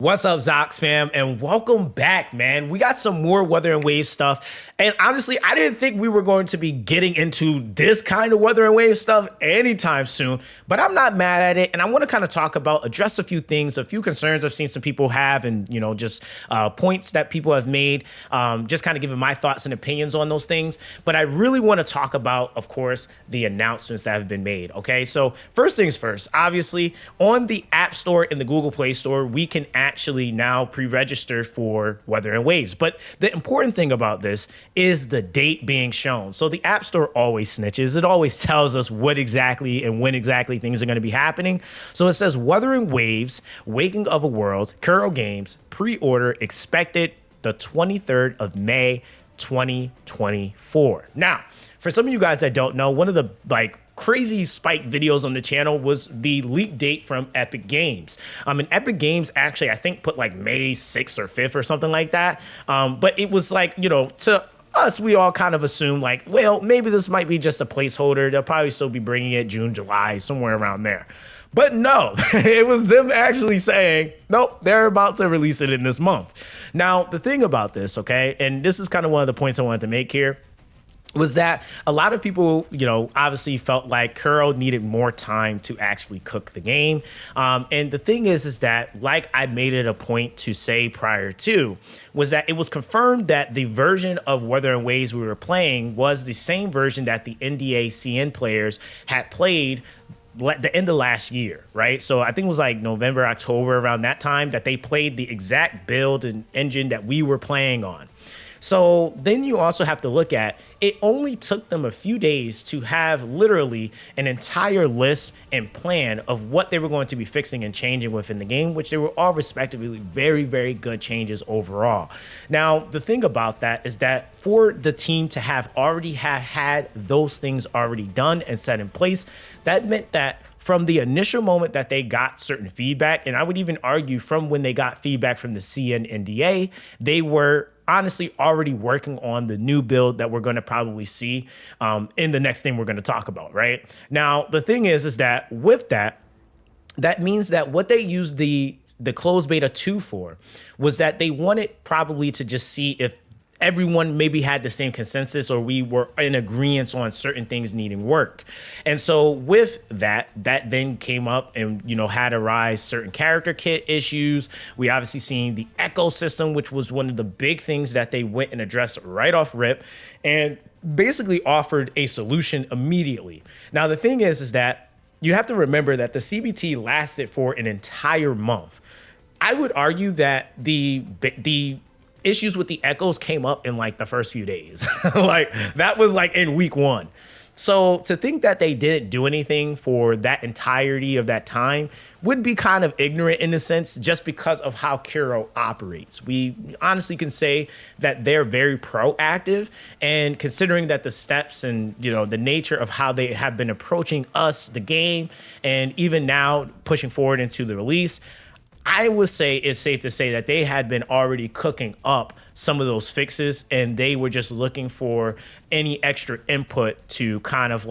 What's up, Zox fam, and welcome back, man. We got some more Wuthering Waves stuff, and honestly, I didn't think we were going to be getting into this kind of Wuthering Waves stuff anytime soon, but I'm not mad at it, and I want to kind of address a few things, a few concerns I've seen some people have, and, just points that people have made, just kind of giving my thoughts and opinions on those things, but I really want to talk about, of course, the announcements that have been made, okay? So, first things first, obviously, on the App Store and the Google Play Store, we can actually now pre-register for Wuthering Waves. But the important thing about this is the date being shown. So the App Store always snitches. It always tells us what exactly and when exactly things are going to be happening. So it says Wuthering Waves, Waking of a World, Kuro Games, pre-order expected the 23rd of May, 2024. Now, for some of you guys that don't know, one of the crazy spike videos on the channel was the leak date from Epic Games. And Epic Games actually, I think, put May 6th or 5th or something like that. But it was to us, we all kind of assumed well, maybe this might be just a placeholder. They'll probably still be bringing it June, July, somewhere around there. But no, it was them actually saying, nope, they're about to release it in this month. Now, the thing about this, okay, and this is kind of one of the points I wanted to make here, was that a lot of people, obviously felt like Kuro needed more time to actually cook the game. And the thing is that, like I made it a point to say prior to, was that it was confirmed that the version of Wuthering Waves we were playing was the same version that the NDA CN players had played the end of last year, right? So I think it was November, October, around that time that they played the exact build and engine that we were playing on. So then you also have to look at, it only took them a few days to have literally an entire list and plan of what they were going to be fixing and changing within the game, which they were all respectively very, very good changes overall. Now, the thing about that is that for the team to have already had those things already done and set in place, that meant that from the initial moment that they got certain feedback, and I would even argue from when they got feedback from the CN NDA, they were honestly already working on the new build that we're going to probably see in the next thing we're going to talk about, right? Now, the thing is that with that means that what they used the closed beta 2 for was that they wanted probably to just see if everyone maybe had the same consensus or we were in agreement on certain things needing work. And so with that then came up and, had arise certain character kit issues. We obviously seen the ecosystem, which was one of the big things that they went and addressed right off rip and basically offered a solution immediately. Now, the thing is that you have to remember that the CBT lasted for an entire month. I would argue that the issues with the echoes came up in the first few days. That was in week 1. So to think that they didn't do anything for that entirety of that time would be kind of ignorant in a sense, just because of how Kuro operates. We honestly can say that they're very proactive, and considering that the steps and, the nature of how they have been approaching us, the game, and even now pushing forward into the release, I would say it's safe to say that they had been already cooking up some of those fixes, and they were just looking for any extra input to kind of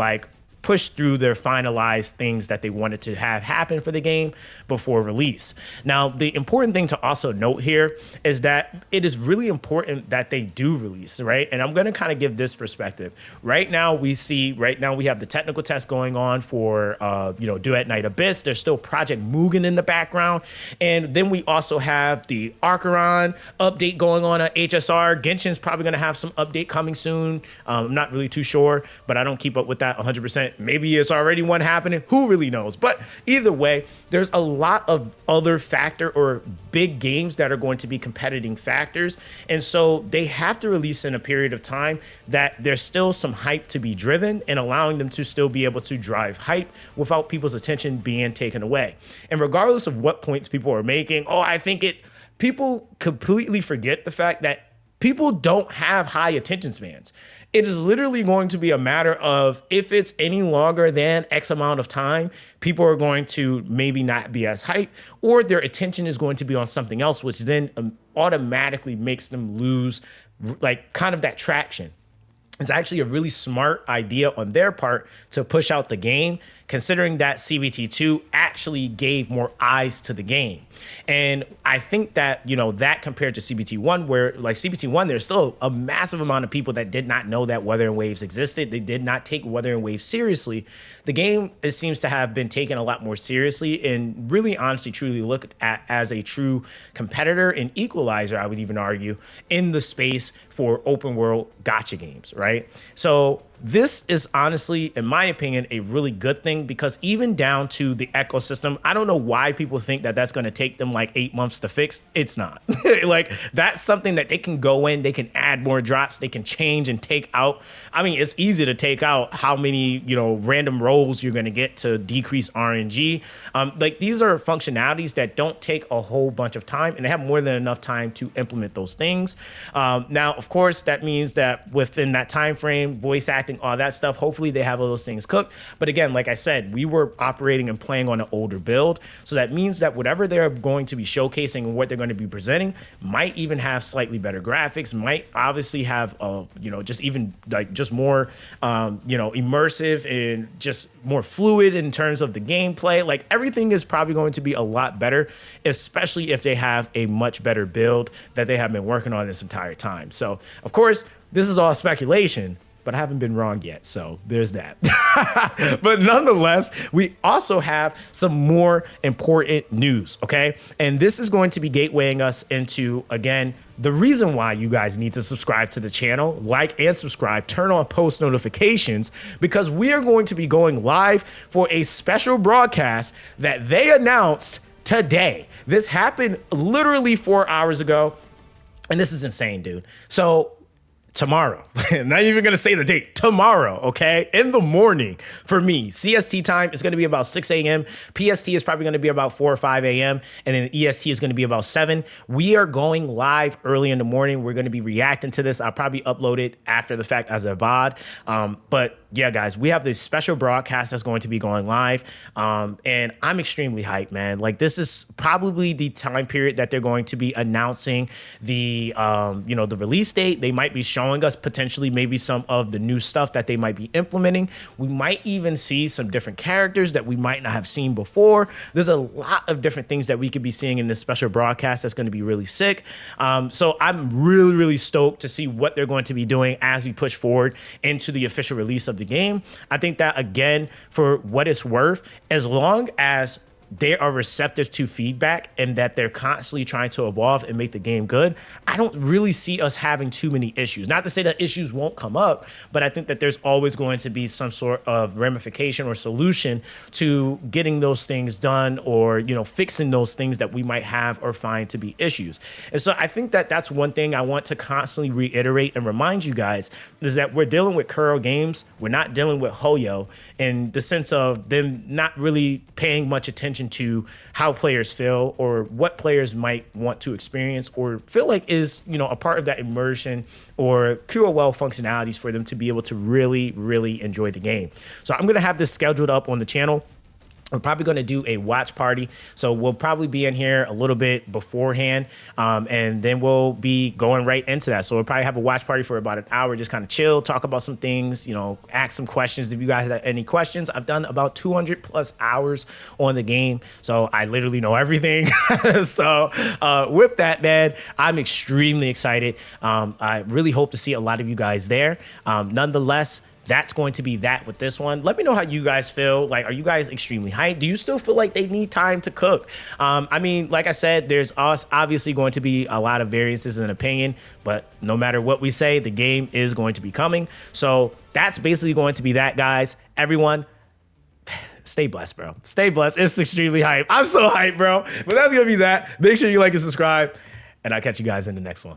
push through their finalized things that they wanted to have happen for the game before release. Now, the important thing to also note here is that it is really important that they do release, right? And I'm going to kind of give this perspective. Right now we have the technical test going on for, Duet Night Abyss. There's still Project Mugen in the background. And then we also have the Archeron update going on at HSR. Genshin's probably going to have some update coming soon. I'm not really too sure, but I don't keep up with that 100%. Maybe it's already one happening. Who really knows? But either way, there's a lot of other factor or big games that are going to be competing factors. And so they have to release in a period of time that there's still some hype to be driven and allowing them to still be able to drive hype without people's attention being taken away. And regardless of what points people are making, people completely forget the fact that people don't have high attention spans. It is literally going to be a matter of if it's any longer than X amount of time, people are going to maybe not be as hyped, or their attention is going to be on something else, which then automatically makes them lose kind of that traction. it's actually a really smart idea on their part to push out the game, considering that CBT2 actually gave more eyes to the game. And I think that, that compared to CBT1, where like CBT1, there's still a massive amount of people that did not know that Wuthering Waves existed. They did not take Wuthering Waves seriously. The game, it seems to have been taken a lot more seriously and really honestly, truly looked at as a true competitor and equalizer, I would even argue, in the space for open world gacha games, right? So this is honestly, in my opinion, a really good thing, because even down to the ecosystem, I don't know why people think that that's going to take them like 8 months to fix. It's not. Like, that's something that they can go in, they can add more drops, they can change and take out. I mean, it's easy to take out how many, random rolls you're going to get to decrease RNG. Like, these are functionalities that don't take a whole bunch of time, and they have more than enough time to implement those things. Now, of course, that means that within that time frame, voice acting, all that stuff, hopefully they have all those things cooked. But again, like I said, we were operating and playing on an older build. So that means that whatever they're going to be showcasing and what they're going to be presenting might even have slightly better graphics, might obviously have, just even like just more, immersive and just more fluid in terms of the gameplay. Like, everything is probably going to be a lot better, especially if they have a much better build that they have been working on this entire time. So, of course, this is all speculation, but I haven't been wrong yet, so there's that. But nonetheless, we also have some more important news, okay? And this is going to be gatewaying us into, again, the reason why you guys need to subscribe to the channel, like and subscribe, turn on post notifications, because we are going to be going live for a special broadcast that they announced today. This happened literally 4 hours ago, and this is insane, dude. So tomorrow, not even gonna say the date, tomorrow, okay, in the morning for me, CST time is gonna be about 6 a.m. PST is probably gonna be about 4 or 5 a.m. and then EST is gonna be about 7. We are going live early in the morning. We're gonna be reacting to this. I'll probably upload it after the fact as a VOD. But yeah, guys, we have this special broadcast that's going to be going live. And I'm extremely hyped, man. Like, this is probably the time period that they're going to be announcing the, the release date. They might be showing us potentially maybe some of the new stuff that they might be implementing. We might even see some different characters that we might not have seen before. There's a lot of different things that we could be seeing in this special broadcast that's going to be really sick. So I'm really, really stoked to see what they're going to be doing as we push forward into the official release of the game. I think that, again, for what it's worth, as long as they are receptive to feedback and that they're constantly trying to evolve and make the game good, I don't really see us having too many issues. Not to say that issues won't come up, but I think that there's always going to be some sort of ramification or solution to getting those things done, or, fixing those things that we might have or find to be issues. And so I think that that's one thing I want to constantly reiterate and remind you guys, is that we're dealing with Kuro Games. We're not dealing with Hoyo, in the sense of them not really paying much attention to how players feel or what players might want to experience or feel like is, a part of that immersion or QOL functionalities for them to be able to really, really enjoy the game. So I'm going to have this scheduled up on the channel. We're probably going to do a watch party. So we'll probably be in here a little bit beforehand, and then we'll be going right into that. So we'll probably have a watch party for about an hour, just kind of chill, talk about some things, ask some questions. If you guys have any questions, I've done about 200 plus hours on the game. So I literally know everything. So with that, man, I'm extremely excited. I really hope to see a lot of you guys there. Nonetheless, that's going to be that with this one. Let me know how you guys feel. Like, are you guys extremely hyped? Do you still feel like they need time to cook? I mean, like I said, there's obviously going to be a lot of variances in opinion, but no matter what we say, the game is going to be coming. So that's basically going to be that, guys. Everyone, stay blessed, bro. Stay blessed. It's extremely hype. I'm so hyped, bro. But that's going to be that. Make sure you like and subscribe, and I'll catch you guys in the next one.